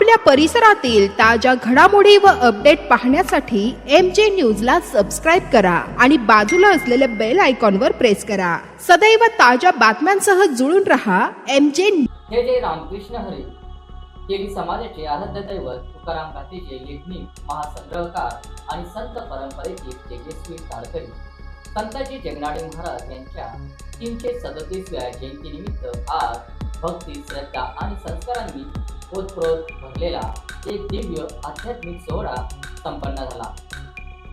आपल्या परिसरातील ताज्या घडामोडी व अपडेट पाहण्यासाठी MJ न्यूजला सबस्क्राइब करा आणि बाजूला असलेल्या बेल आयकॉनवर प्रेस करा. सदैव ताज्या बातम्यांसह जुळून रहा. MJ. हे जय रामकृष्ण हरी. केली समाजाचे आराध्य दैवत तुकाराम गाथेचे लेखनिक, महासंग्रहकार आणि संत परंपरेचे तेजस्वी ताळकरी संताजी जगनाडे महाराज यांच्या 337व्या जयंतीनिमित्त आज भक्ती, श्रद्धा आणि संस्कारांनी ओतप्रोत भरलेला एक दिव्य आध्यात्मिक सोहळा संपन्न झाला.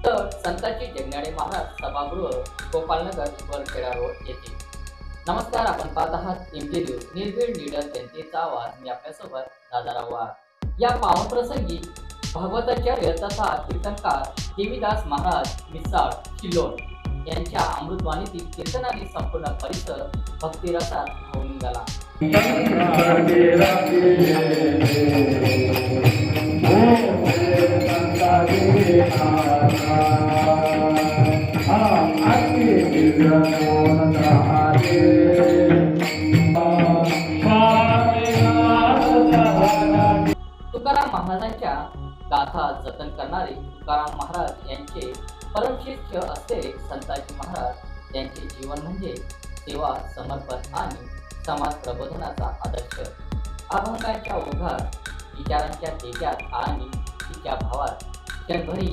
तर संताजी जगनाडे महाराज सभागृह, गोपालनगर, वरखेडा रोड येथे. नमस्कार, आपण पाहत आहात MJ न्यूज, निर्भीड लीडर जनतेचा आवाज. मी आपल्यासोबत दादाराव वाघ. या पावन प्रसंगी भागवताचार्य तथा कीर्तनकार देवीदास महाराज मिसाळ शिल्लोड यांच्या अमृतवाणीतील कीर्तनाने संपूर्ण परिसर भक्तिरसात होऊन निघाला. तुकाराम महाराजांच्या गाथा जतन करणारे तुकाराम महाराज यांचे परमशिष्य असलेले संताजी महाराज यांचे जीवन म्हणजे सेवा, समर्पण आणि समाज प्रबोधनाचा आदर्श. अभंगाच्या ओघात, विचारांच्या तेजात आणि तिच्या भावात क्षणभरी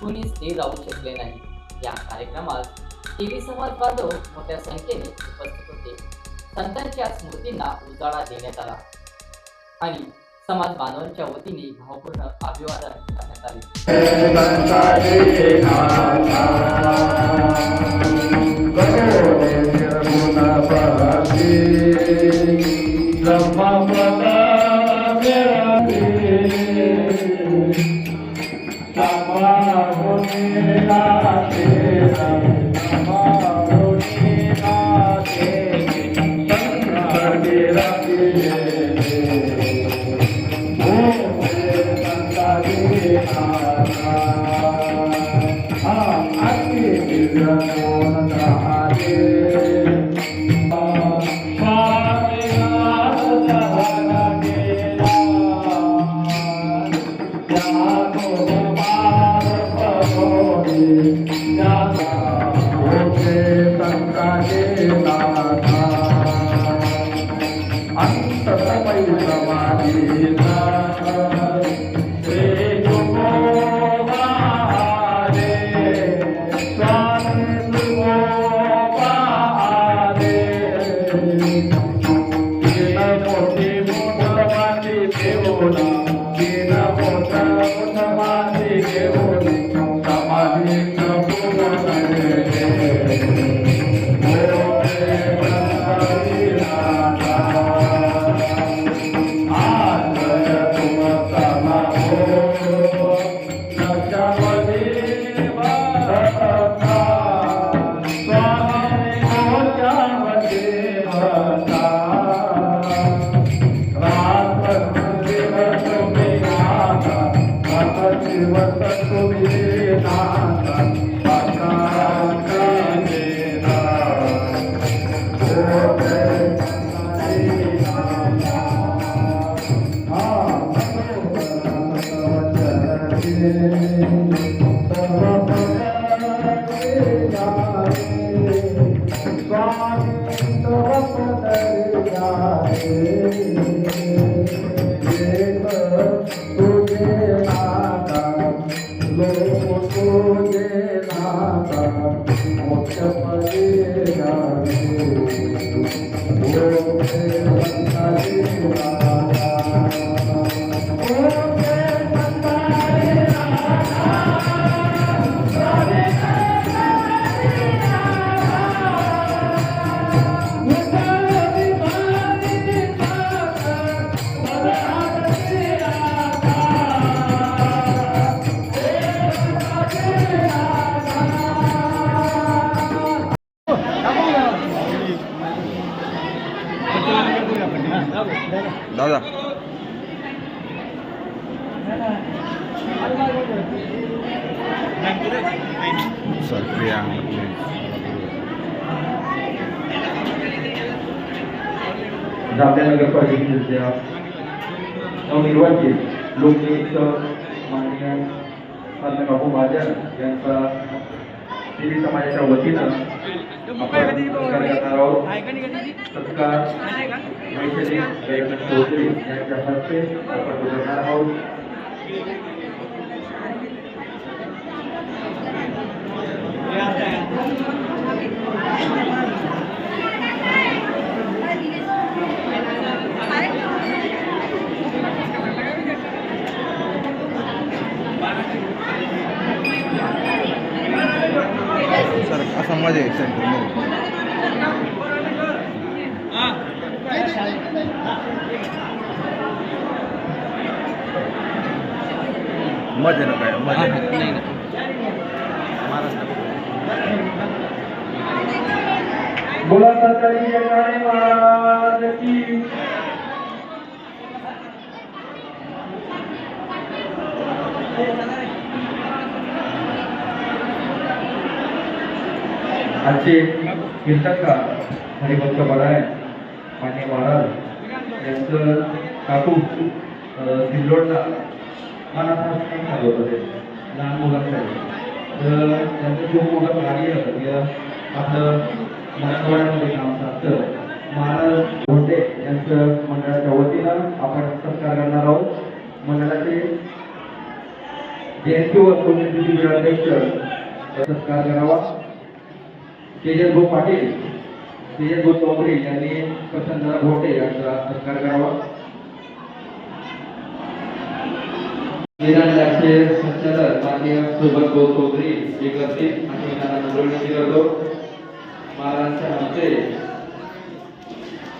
कुणीच ते राहू शकले नाही. या कार्यक्रमात टीव्ही समाज बांधव मोठ्या संख्येने उपस्थित होते. संतांच्या स्मृतींना उजाळा देण्यात आला आणि समाज बांधवांच्या वतीने भावपूर्ण अभिवादन करण्यात आले. दादा Satria जामनेर नगरपालिकेचे नवनिर्वाचित लोकनियुक्त माननीय बाबू महाजन यांचा सिरी समाजाच्या वतीनं आपण सत्कार करणार आहोत. सत्कार मैथिली चौधरी यांच्या हस्ते आपण करणार आहोत. सर असा मजा आहे सेंटरमध्ये. मजा ना काय मजा नाही. बोला सरकारी जगनाडे महाराज की. आजचे कीर्तनकार हरिभक्त बराय मान्य महाराज यांचं काकू सिल्लोडला मनात सांगत होते लहान मुलांसाठी. तर त्यांचं खूप मोठं कार्य आपलं मराठवाड्यामध्ये काम साधतं. महाराज घोटे यांचं मंडळाच्या वतीनं आपण सत्कार करणार आहोत. मंडळाचे जयंती व पुण्यतिथी अध्यक्ष सत्कार करावा. तेजस भाऊ पाटील, तेजस भाऊ चौधरी यांनी प्रसन्न घोटे यांचा सत्कार करावा. विधानसभेचे संचालक माननीय सुभाष भाऊ चौधरी हे करतील आणि त्यांना विनंती करतो. महाराजांच्या हस्ते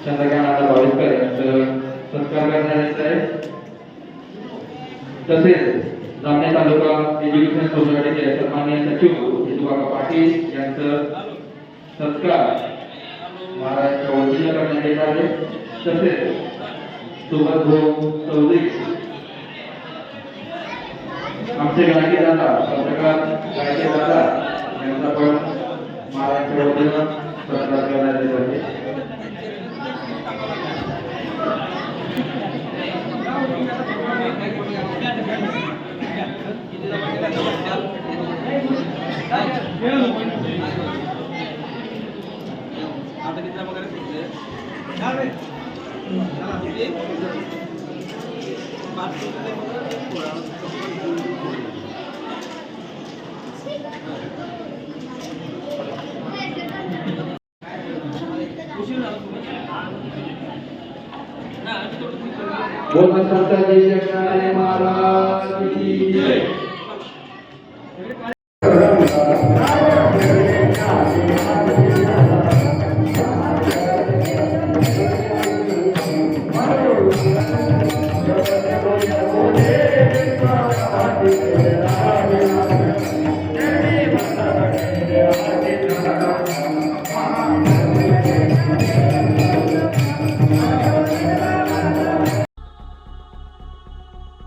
चंद्रकांत भाविकर यांचं सत्कार करण्यात आहे. तसेच जामनेर तालुका एज्युकेशन सोसायटीचे सन्माननीय सचिव यशुकाका पाटील यांचं सत्कार महाराष्ट्र वतीनं करण्यात येत आहे. तसेच सुभाष भाऊ चौधरी आमचे गाडगे दादा पत्रकार गाडगे दादा यांचा पण महाराष्ट्र वतीनं सत्कार करण्यात येत आहे. बोल संताजी जगनाडे महाराज की जय.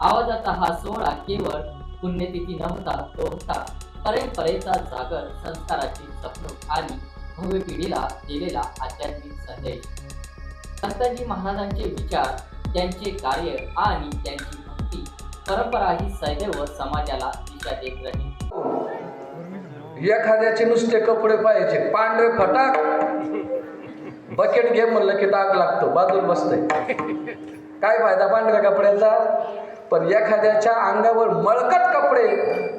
आवाजाचा हा सोहळा केवळ पुण्यतिथी नव्हता, तो होता परंपरेचा जागर, संस्काराची जपणूक आणि भव्य पिढीला दिलेला आध्यात्मिक संदेश. संताजी महाराजांचे विचार, त्यांचे कार्य आणि त्यांची भक्ती परंपरा ही सदैव समाजाला दिशा देत राहील. एखाद्याचे नुसते कपडे पाहायचे, पांढरे फटाक बकेट घे म्हणलं की डाग लागतो, बाजूला बसतंय. काय फायदा पांढऱ्या कपड्याचा? पण एखाद्याच्या अंगावर मळकट कपडे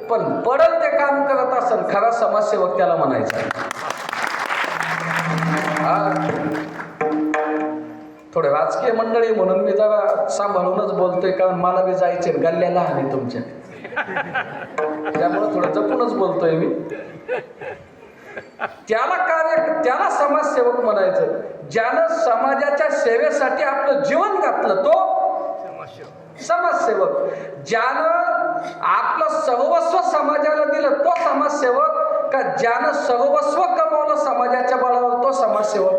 पण पडल ते काम करत असेल, खरा समाजसेवक त्याला म्हणायचा. थोडे राजकीय मंडळी म्हणून मी जरा सांभाळूनच बोलतोय, कारण मला बी जायचे गल्ल्या लहान आहे तुमच्या, त्यामुळे थोडं जपूनच बोलतोय मी. त्याला समाजसेवक म्हणायचं. ज्यानं समाजाच्या सेवेसाठी आपलं जीवन घातलं तो समाजसेवक. ज्यानं आपलं सर्वस्व समाजाला दिलं तो समाजसेवक, का ज्यानं सर्वस्व कमावलं समाजाच्या बळावर तो समाजसेवक.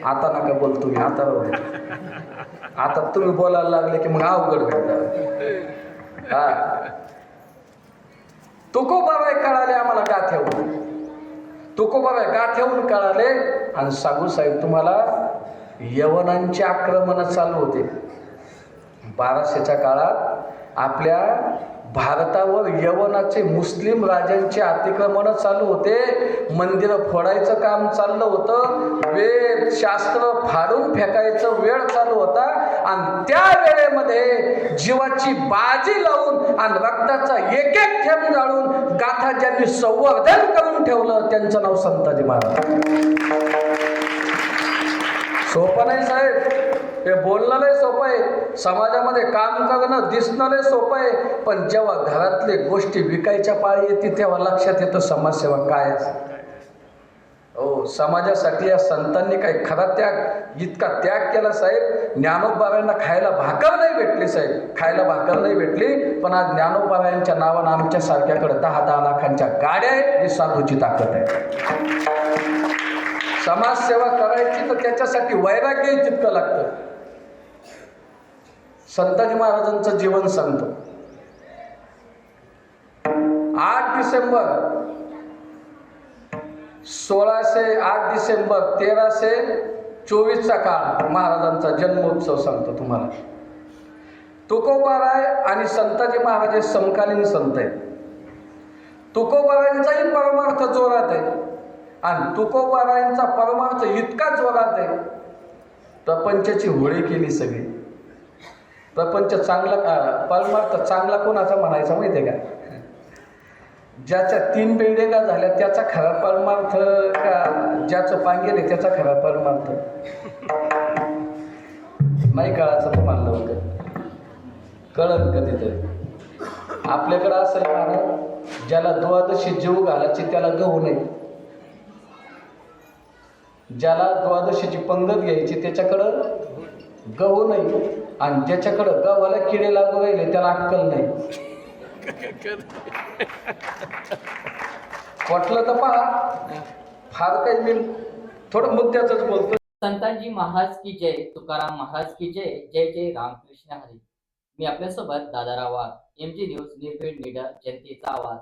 आता नका बोल तुम्ही, आता राहू दे. आता तुम्ही बोलायला लागले की मग अवघड भेटणार. हा, तुकोबाबाई कळाले आम्हाला गाठ्याहून, तुकोबाबाई गाठ्याहून कळाले. आणि सांगू साहेब तुम्हाला, यवनांचे आक्रमण चालू होते. 1200च्या काळात आपल्या भारतावर यवनाचे मुस्लिम राजांचे अतिक्रमण चालू होते, मंदिरं फोडायचं काम चाललं होतं, वेद शास्त्र फाडून फेकायचं वेळ चालू होता आणि त्या वेळेमध्ये जीवाची बाजी लावून आणि रक्ताचा एक एक थेंब जाळून गाथा ज्यांनी संवर्धन करून ठेवलं त्यांचं नाव संताजी महाराज. सोपं नाही साहेब, हे बोलणं लय सोपं आहे, समाजामध्ये काम करणं दिसणं लय सोपं आहे, पण जेव्हा घरातले गोष्टी विकायच्या पाळी येते तेव्हा लक्षात येतं समाजसेवा काय असते. हो, समाजासाठी या संतांनी काही खरा त्याग, इतका त्याग केला साहेब. ज्ञानोबाबांना खायला भाकर नाही भेटली साहेब, खायला भाकर नाही भेटली, पण आज ज्ञानोबाबांच्या नावानं आमच्या सारख्याकडे 10-10 लाखांच्या गाड्या आहेत. ही साधूची ताकद आहे. समाजसेवा करायची तर त्याच्यासाठी वैराग्य तितकं लागतं. संताजी महाराजांचं जीवन सांगतो. 8 डिसेंबर 1324चा काळ महाराजांचा जन्मोत्सव सांगतो तुम्हाला. तुकोबाराय आणि संताजी महाराज हे समकालीन संत आहेत. तुकोबारायांचाही परमार्थ जोरात आहे आणि तुकोबारायांचा परमार्थ इतका जोरात आहे, प्रपंचाची होळी केली सगळी. प्रपंच चांगला, परमार्थ चांगला कोणाचा म्हणायचा माहिती आहे का? ज्याच्या 3 पेंडेगा झाल्या त्याचा खरा परमार्थ का ज्याचं पांगेल त्याचा खरा परमार्थ? नाही कळायचं तुम्हाला लवकर, कळलं कधीतरी. आपल्याकडं असं आहे, ज्याला द्वादशी जीव घालायची त्याला गहू नाही, ज्याला द्वादशीची पंगत घ्यायची त्याच्याकडं गहू नाही, आणि ज्याच्याकडं गव्हाला किडे लागू राहिले त्याला अक्कल नाही. वाटलं तर पहा, फार काही मी थोडं मुद्द्याच बोलतो. संतांजी महाराज की जय, तुकाराम महाराज की जय. जय जय रामकृष्ण हरी. मी आपल्यासोबत दादाराव वाघ, MG न्यूज, निर्भीड, निडर, जनतेचा आवाज.